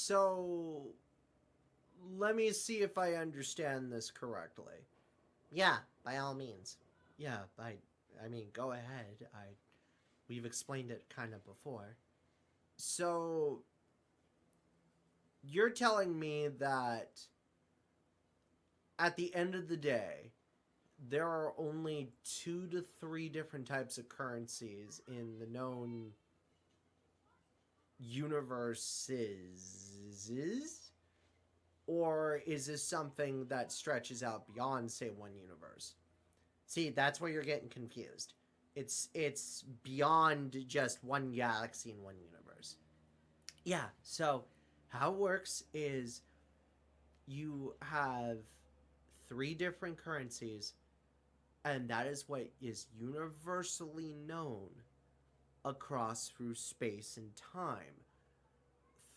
So let me see if I understand this correctly. Yeah, by all means. Yeah, I mean, go ahead. We've explained it kind of before. So you're telling me that at the end of the day, there are only 2 to 3 different types of currencies in the known universes? Or is this something that stretches out beyond, say, one universe? See, that's where you're getting confused. It's beyond just one galaxy in one universe. Yeah, so how it works is you have 3 different currencies, and that is what is universally known across through space and time,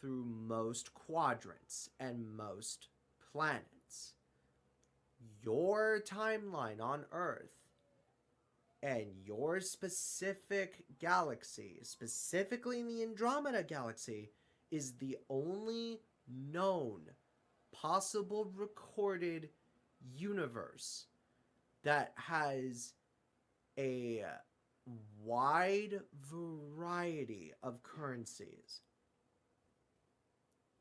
through most quadrants and most planets. Your timeline on Earth and your specific galaxy, specifically in the Andromeda galaxy, is the only known possible recorded universe that has a wide variety of currencies.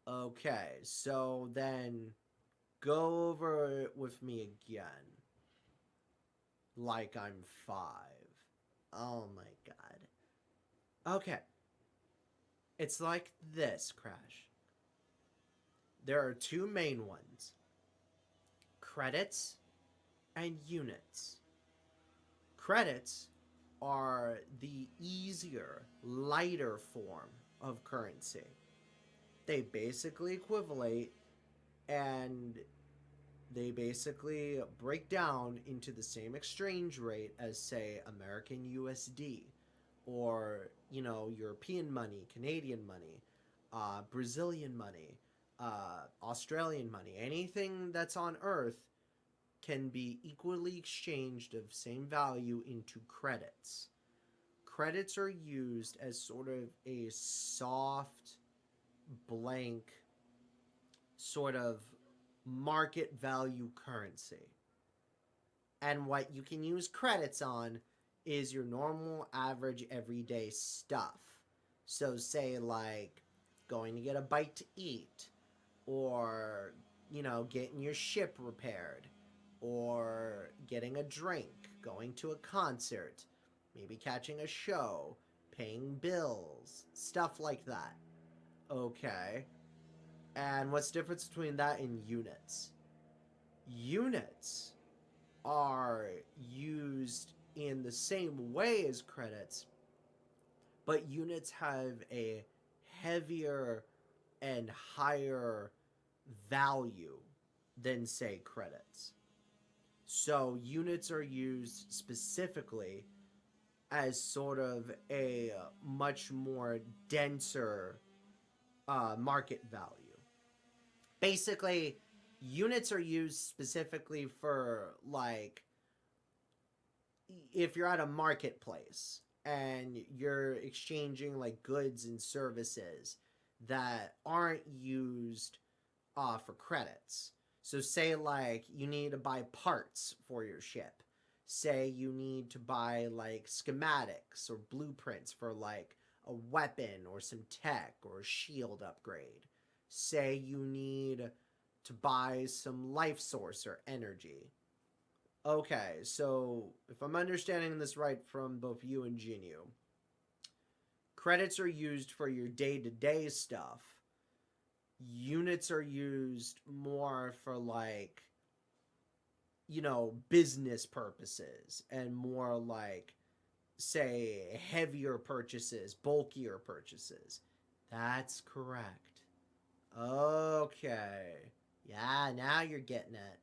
Okay, so then go over it with me again. Like I'm 5. Oh my god. Okay, it's like this, Crash. There are 2 main ones: credits and units. Credits are the easier, lighter form of currency. They basically equivalent and they basically break down into the same exchange rate as, say, American USD or, European money, Canadian money, Brazilian money, Australian money. Anything that's on Earth can be equally exchanged of same value into credits. Credits are used as sort of a soft, blank, sort of market value currency. And what you can use credits on is your normal, average, everyday stuff. So, say, like going to get a bite to eat, or, getting your ship repaired, or getting a drink, going to a concert, maybe catching a show, paying bills, stuff like that. Okay. And what's the difference between that and units? Units are used in the same way as credits, but units have a heavier and higher value than, say, credits. So units are used specifically as sort of a much more denser market value. Basically, units are used specifically for, like, if you're at a marketplace and you're exchanging like goods and services that aren't used for credits. So say like you need to buy parts for your ship. Say you need to buy like schematics or blueprints for like a weapon or some tech or a shield upgrade. Say you need to buy some life source or energy. Okay, so if I'm understanding this right from both you and Jinyu, credits are used for your day to day stuff. Units are used more for, like, business purposes and more like, say, heavier purchases, bulkier purchases. That's correct. Okay. Yeah, now you're getting it.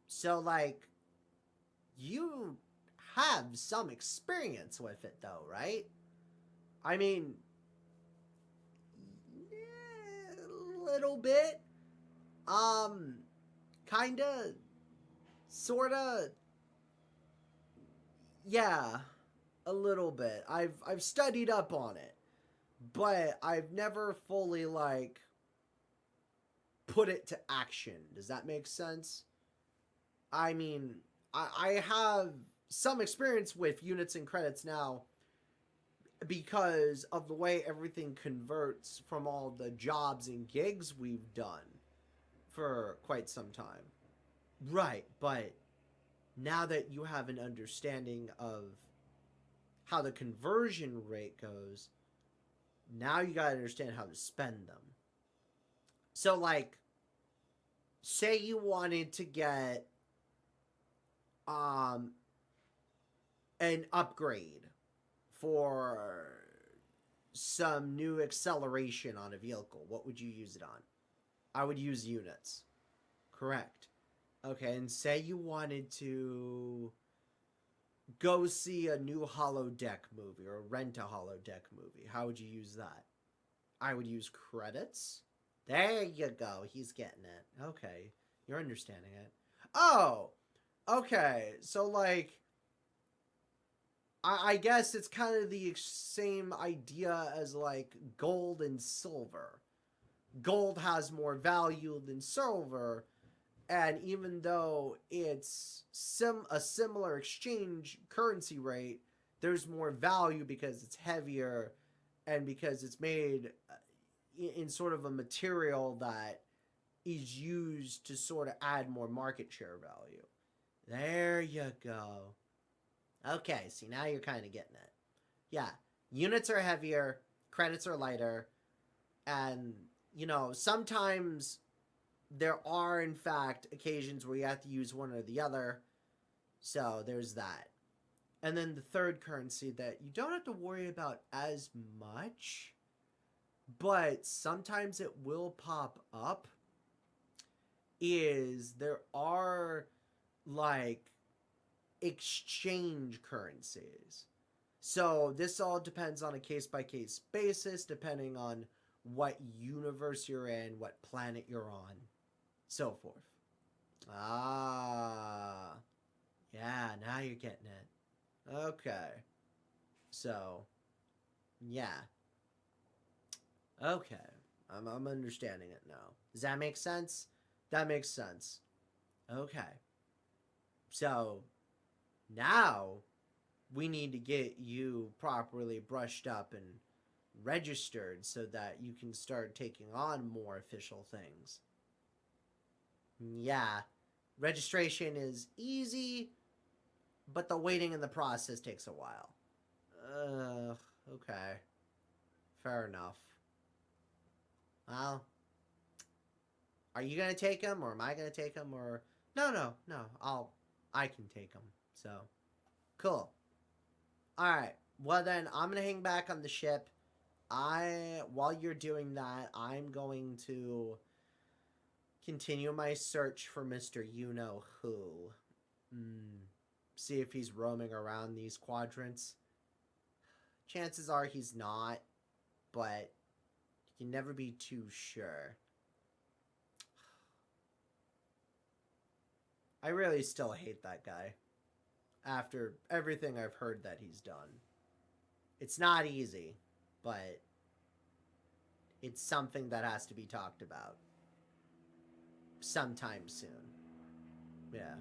So, like, you have some experience with it, though, right? I mean, a little bit. Um, Kinda, sorta, yeah, a little bit. I've studied up on it, but I've never fully, like, put it to action. Does that make sense? I mean, I have some experience with units and credits now because of the way everything converts from all the jobs and gigs we've done for quite some time. Right, but now that you have an understanding of how the conversion rate goes, now you gotta understand how to spend them. So, like, say you wanted to get um an upgrade for some new acceleration on a vehicle, what would you use it on? I would use units. Correct. Okay, and say you wanted to go see a new holodeck movie or rent a holodeck movie. How would you use that? I would use credits. There you go. He's getting it. Okay. You're understanding it. Oh, okay. So, like, I guess it's kind of the same idea as, like, gold and silver. Gold has more value than silver, and even though it's a similar exchange currency rate, there's more value because it's heavier and because it's made in sort of a material that is used to sort of add more market share value. There you go. Okay, see, now you're kind of getting it. Yeah, units are heavier, credits are lighter, and, sometimes there are, in fact, occasions where you have to use one or the other. So there's that. And then the third currency that you don't have to worry about as much, but sometimes it will pop up, is there are, like, exchange currencies. So this all depends on a case by case basis, depending on what universe you're in, what planet you're on, so forth. Ah, yeah, now you're getting it. Okay. So, yeah. Okay. I'm understanding it now. Does that make sense? That makes sense. Okay. So, now we need to get you properly brushed up and registered so that you can start taking on more official things. Yeah, registration is easy, but the waiting in the process takes a while. Okay. Fair enough. Well, are you gonna take him, or am I gonna take him, or no, no, no? I can take him. So, cool. All right. Well then, I'm gonna hang back on the ship. While you're doing that, I'm going to continue my search for Mr. You Know Who. See if he's roaming around these quadrants. Chances are he's not, but you can never be too sure. I really still hate that guy after everything I've heard that he's done. It's not easy, but it's something that has to be talked about sometime soon. Yeah.